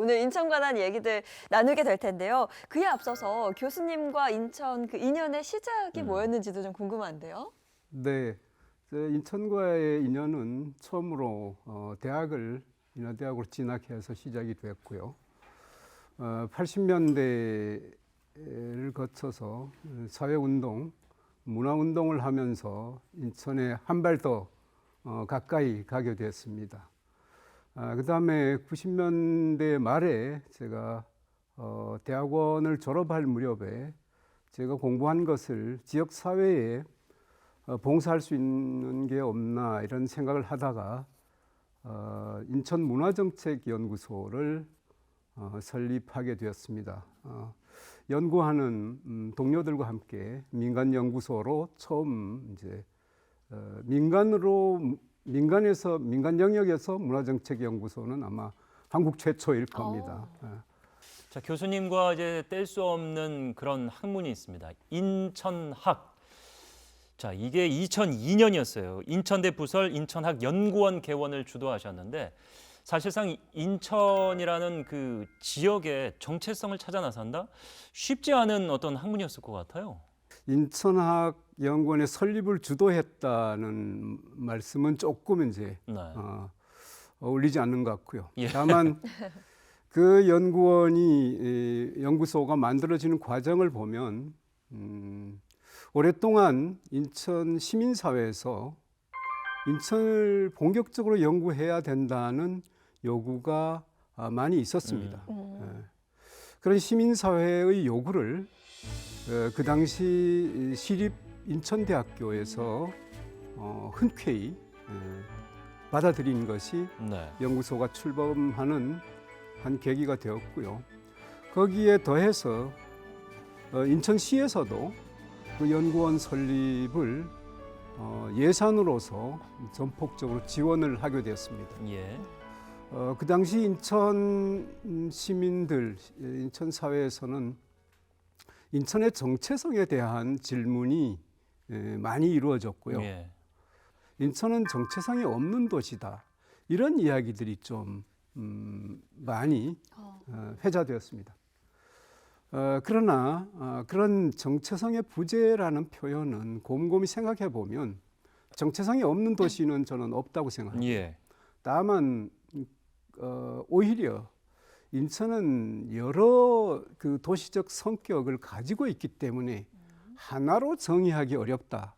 오늘 인천 관한 얘기들 나누게 될 텐데요. 그에 앞서서 교수님과 인천 그 인연의 시작이 뭐였는지도 좀 궁금한데요. 네, 인천과의 인연은 처음으로 대학을 인하대학으로 진학해서 시작이 됐고요. 80년대를 거쳐서 사회운동, 문화운동을 하면서 인천에 한 발 더 가까이 가게 됐습니다. 그 다음에 90년대 말에 제가 대학원을 졸업할 무렵에 제가 공부한 것을 지역사회에 봉사할 수 있는 게 없나 이런 생각을 하다가 인천문화정책연구소를 설립하게 되었습니다. 연구하는 동료들과 함께 민간연구소로 처음 이제 민간 영역에서 문화정책연구소는 아마 한국 최초일 겁니다. 자, 교수님과 이제 뗄 수 없는 그런 학문이 있습니다. 인천학. 자, 이게 2002년이었어요. 인천대 부설 인천학연구원 개원을 주도하셨는데 사실상 인천이라는 그 지역의 정체성을 찾아 나선다? 쉽지 않은 어떤 학문이었을 것 같아요. 인천학연구원의 설립을 주도했다는 말씀은 조금 이제 네. 어울리지 않는 것 같고요. 예. 다만 그 연구소가 만들어지는 과정을 보면 오랫동안 인천 시민사회에서 인천을 본격적으로 연구해야 된다는 요구가 많이 있었습니다. 그런 시민사회의 요구를 그 당시 시립 인천대학교에서 흔쾌히 받아들인 것이 네. 연구소가 출범하는 한 계기가 되었고요. 거기에 더해서 인천시에서도 그 연구원 설립을 예산으로서 전폭적으로 지원을 하게 되었습니다. 예. 그 당시 인천 시민들, 인천 사회에서는 인천의 정체성에 대한 질문이 많이 이루어졌고요. 예. 인천은 정체성이 없는 도시다. 이런 이야기들이 좀 많이 회자되었습니다. 그러나 그런 정체성의 부재라는 표현은 곰곰이 생각해 보면 정체성이 없는 도시는 저는 없다고 생각합니다. 예. 다만 오히려 인천은 여러 그 도시적 성격을 가지고 있기 때문에 하나로 정의하기 어렵다.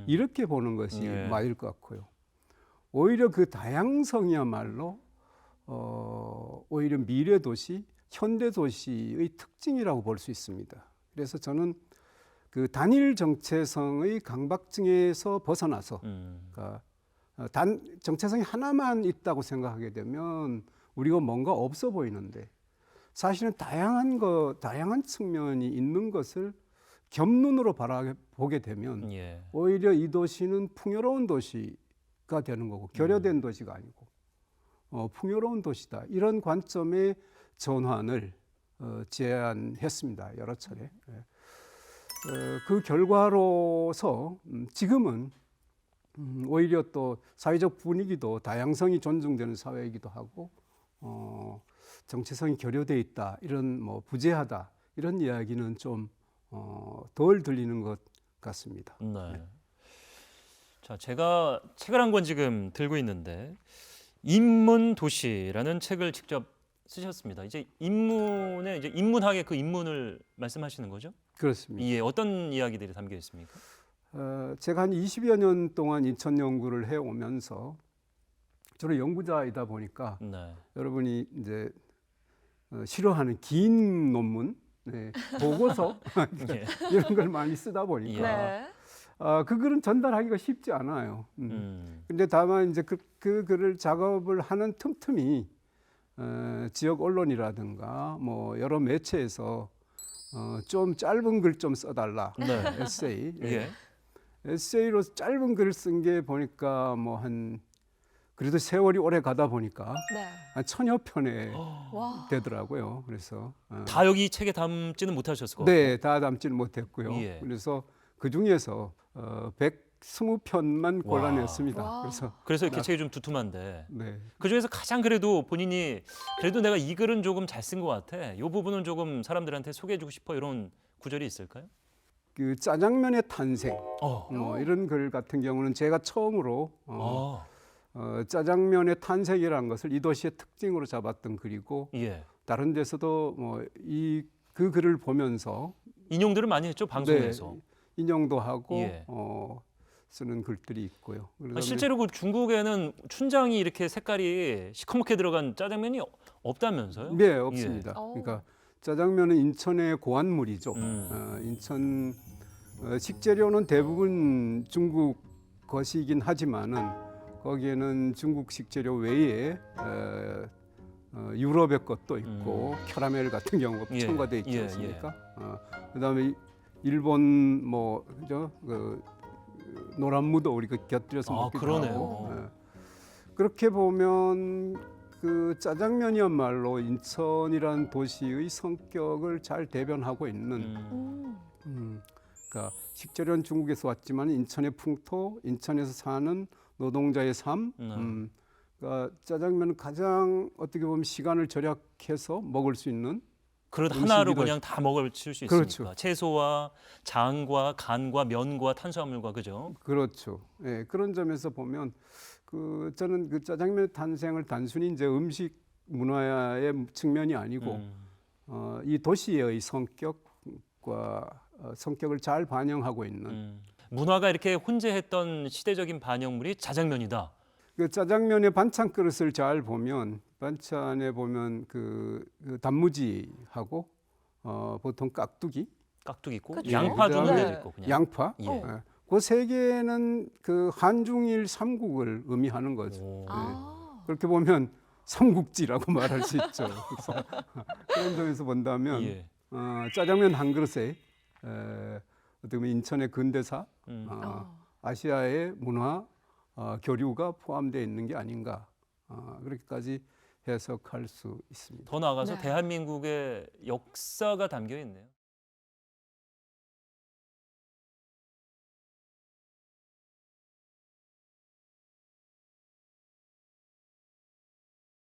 이렇게 보는 것이 예. 맞을 것 같고요. 오히려 그 다양성이야말로 오히려 미래 도시, 현대 도시의 특징이라고 볼 수 있습니다. 그래서 저는 그 단일 정체성의 강박증에서 벗어나서 그러니까 정체성이 하나만 있다고 생각하게 되면 우리가 뭔가 없어 보이는데 사실은 다양한 측면이 있는 것을 겹눈으로 바라보게 되면 예. 오히려 이 도시는 풍요로운 도시가 되는 거고 결여된 도시가 아니고 풍요로운 도시다. 이런 관점의 전환을 제안했습니다. 여러 차례. 그 결과로서 지금은 오히려 또 사회적 분위기도 다양성이 존중되는 사회이기도 하고 정체성이 결여돼 있다. 이런 뭐 부재하다. 이런 이야기는 좀 덜 들리는 것 같습니다. 네. 자, 제가 책을 한 권 지금 들고 있는데 인문도시라는 책을 직접 쓰셨습니다. 이제 인문의 이제 인문학의 그 인문을 말씀하시는 거죠? 그렇습니다. 예, 어떤 이야기들이 담겨 있습니까? 제가 한 20여 년 동안 인천 연구를 해오면서 주로 연구자이다 보니까 네. 여러분이 이제 싫어하는 긴 논문, 보고서 예. 이런 걸 많이 쓰다 보니까 네. 그 글은 전달하기가 쉽지 않아요. 근데 다만 이제 그 글을 작업을 하는 틈틈이 지역 언론이라든가 뭐 여러 매체에서 좀 짧은 글 좀 써달라. 네. 에세이. 예. 에세이로 짧은 글 쓴 게 보니까 뭐 그래도 세월이 오래 가다 보니까 네. 한 1000여 편에 와. 되더라고요. 그래서 다 여기 책에 담지는 못하셨을 것 같아요. 네, 다 담지는 못했고요. 예. 그래서 그 중에서 120편만 와. 골라냈습니다. 와. 그래서 이렇게 책이 좀 두툼한데 네. 그 중에서 가장 그래도 본인이 그래도 내가 이 글은 조금 잘 쓴 것 같아. 이 부분은 조금 사람들한테 소개해주고 싶어 이런 구절이 있을까요? 그 짜장면의 탄생 어. 이런 글 같은 경우는 제가 처음으로 짜장면의 탄생이라는 것을 이 도시의 특징으로 잡았던 글이고 예. 다른 데서도 그 글을 보면서 인용들을 많이 했죠 방송에서. 네, 인용도 하고 예. 쓰는 글들이 있고요. 아, 실제로 그 중국에는 춘장이 이렇게 색깔이 시커멓게 들어간 짜장면이 없다면서요? 네, 없습니다. 예. 그러니까 짜장면은 인천의 고안물이죠. 인천 식재료는 대부분 중국 것이긴 하지만은 거기에는 중국 식재료 외에 유럽의 것도 있고 캐러멜 같은 경우가 예, 첨가돼 있지 예, 않습니까? 그다음에 일본 노란 무도 우리가 곁들여서 아, 먹기도 그러네요. 하고 그렇게 보면 그 짜장면이야말로 인천이라는 도시의 성격을 잘 대변하고 있는 그러니까 식재료는 중국에서 왔지만 인천의 풍토, 인천에서 사는 노동자의 삶, 그러니까 짜장면은 가장 어떻게 보면 시간을 절약해서 먹을 수 있는 그릇 하나로 음식이다. 그냥 다 먹을 수 있으니까 그렇죠. 채소와 장과 간과 면과 탄수화물과 그죠? 그렇죠. 예, 그런 점에서 보면 저는 그 짜장면 탄생을 단순히 이제 음식 문화의 측면이 아니고 이 도시의 성격과 성격을 잘 반영하고 있는 문화가 이렇게 혼재했던 시대적인 반영물이 짜장면이다. 그 짜장면의 반찬 그릇을 잘 보면 반찬에 보면 그 단무지하고 보통 깍두기, 깍두기 있고 그쵸. 양파 주는 그다음에 데도 있고 그냥. 양파, 예. 그 세 개는 그 한중일 삼국을 의미하는 거죠. 오. 그렇게 보면 삼국지라고 말할 수 있죠. 그래서 그런 점에서 본다면 예. 짜장면 한 그릇에 어떻게 보면 인천의 근대사, 아시아의 문화 교류가 포함되어 있는 게 아닌가 그렇게까지 해석할 수 있습니다. 더 나아가서 네. 대한민국의 역사가 담겨 있네요.